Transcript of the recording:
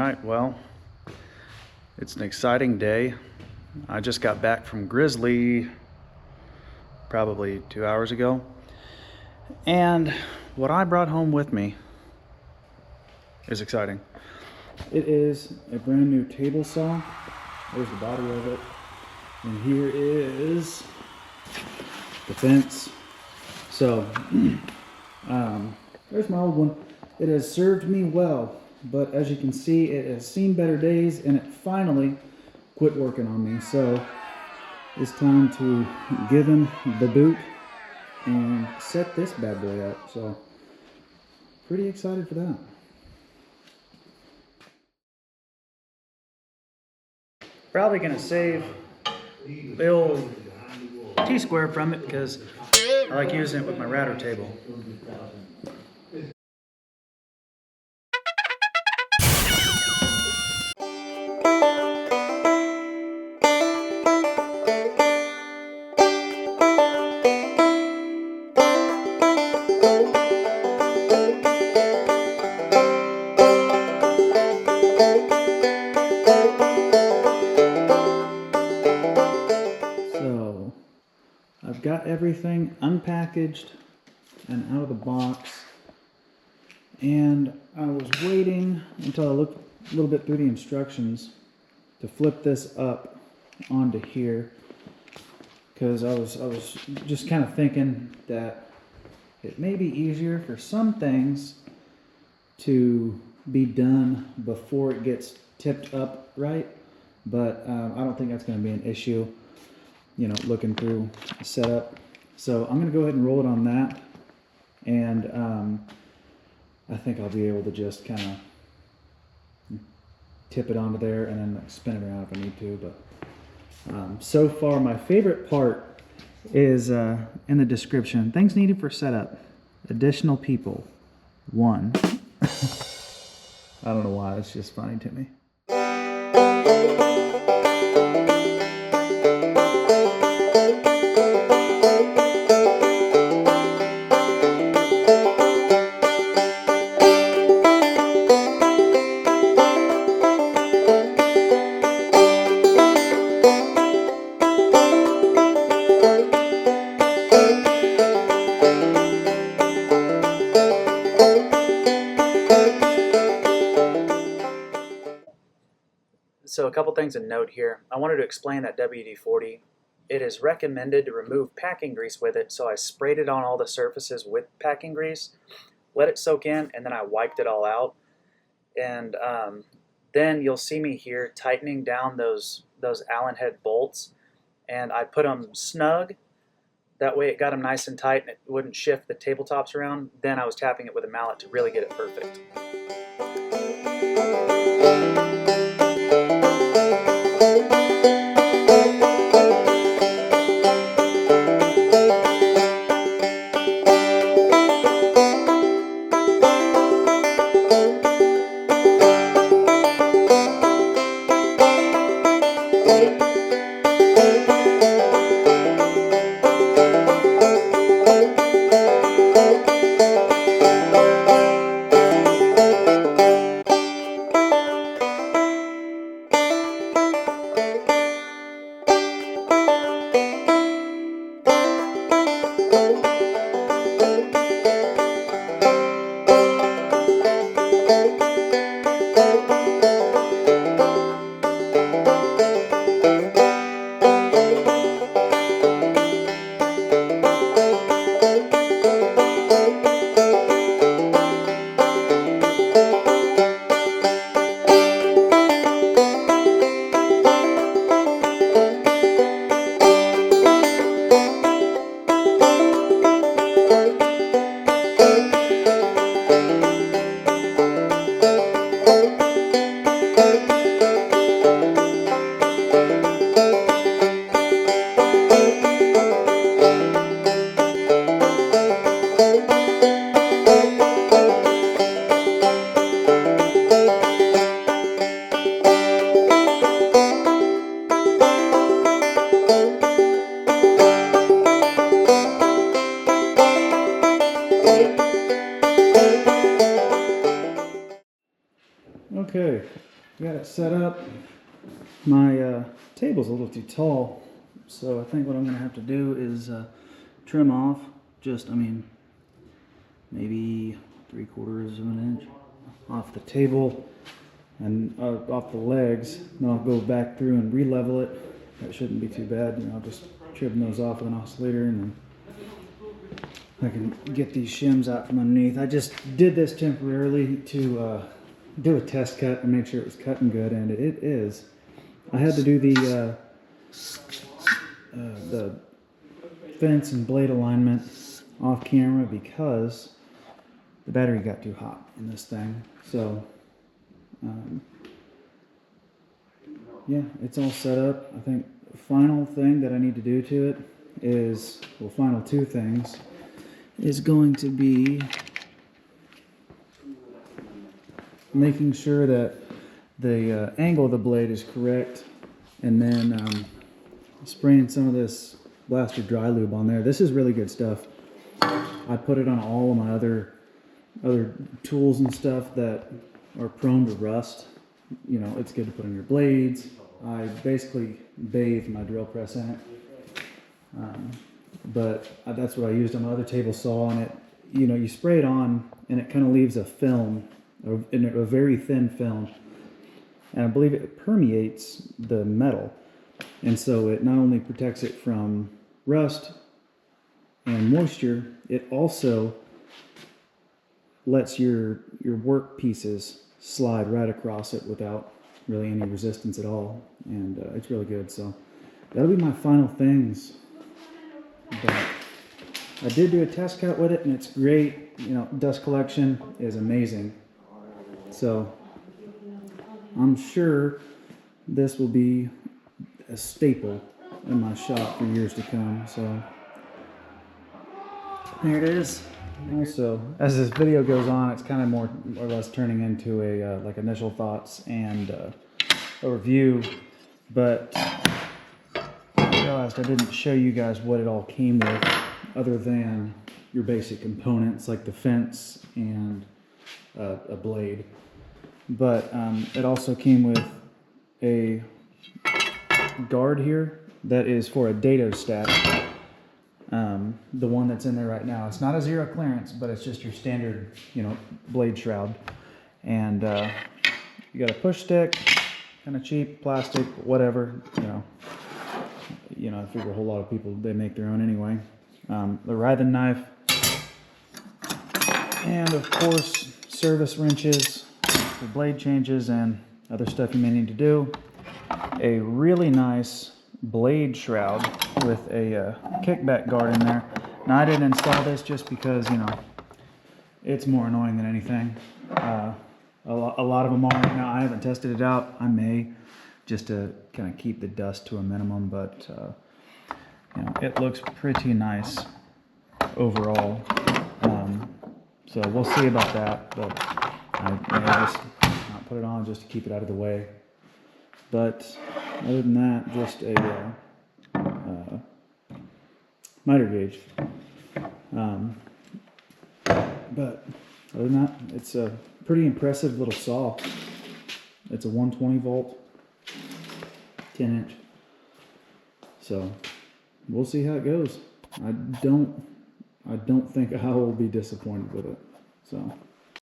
Alright, well, it's an exciting day. I just got back from Grizzly probably 2 hours ago, and what I brought home with me is exciting. It is a brand new table saw. There's the body of it, and here is the fence. So there's my old one. It has served me well, but as you can see, it has seen better days, and it finally quit working on me. So it's time to give him the boot and set this bad boy up. So pretty excited for that. Probably gonna save the old T-square from it because I like using it with my router table. So I've got everything unpackaged and out of the box, and I was waiting until I looked a little bit through the instructions to flip this up onto here, because I was just kind of thinking that it may be easier for some things to be done before it gets tipped up right, but I don't think that's going to be an issue, you know, looking through the setup. So I'm going to go ahead and roll it on that, and I think I'll be able to just kind of tip it onto there and then spin it around if I need to. But so far, my favorite part is in the description. Things needed for setup. Additional people. 1. I don't know why, it's just funny to me. So a couple things to note here. I wanted to explain that WD-40. It is recommended to remove packing grease with it, so I sprayed it on all the surfaces with packing grease, let it soak in, and then I wiped it all out. And then you'll see me here tightening down those Allen head bolts, and I put them snug. That way it got them nice and tight and it wouldn't shift the tabletops around. Then I was tapping it with a mallet to really get it perfect. got it set up. My table's a little too tall, so I think what I'm going to have to do is trim off just, maybe 3/4 of an inch off the table and off the legs. Then I'll go back through and re-level it. That shouldn't be too bad. I'll just trim those off with an oscillator, and then I can get these shims out from underneath. I just did this temporarily to do a test cut and make sure it was cutting good, and it is. I had to do the fence and blade alignment off camera because the battery got too hot in this thing. So yeah, it's all set up. I think the final thing that I need to do to it is, well, final two things, is going to be making sure that the angle of the blade is correct, and then spraying some of this Blaster dry lube on there. This is really good stuff. I put it on all of my other tools and stuff that are prone to rust. It's good to put on your blades. I basically bathe my drill press in it, but that's what I used on my other table saw. And it, you spray it on, and it kind of leaves a film, a very thin film, and I believe it permeates the metal, and so it not only protects it from rust and moisture, it also lets your work pieces slide right across it without really any resistance at all, and it's really good. So that'll be my final things. But I did do a test cut with it, and it's great. Dust collection is amazing. So I'm sure this will be a staple in my shop for years to come. So there it is. Also, as this video goes on, it's kind of more or less turning into a like initial thoughts and a review. But I realized I didn't show you guys what it all came with, other than your basic components like the fence and a blade. But it also came with a guard here that is for a dado stack. The one that's in there right now. It's not a zero clearance, but it's just your standard, blade shroud. And you got a push stick, kind of cheap, plastic, whatever. I figure a whole lot of people, they make their own anyway. The writhing knife, and of course service wrenches for blade changes and other stuff you may need to do. A really nice blade shroud with a kickback guard in there. Now I didn't install this just because it's more annoying than anything. A lot of them are. Now I haven't tested it out. I may, just to kind of keep the dust to a minimum, but it looks pretty nice overall. So we'll see about that, but I may just not put it on just to keep it out of the way. But other than that, just a miter gauge. But other than that, it's a pretty impressive little saw. It's a 120 volt, 10 inch. So we'll see how it goes. I don't think I will be disappointed with it. So.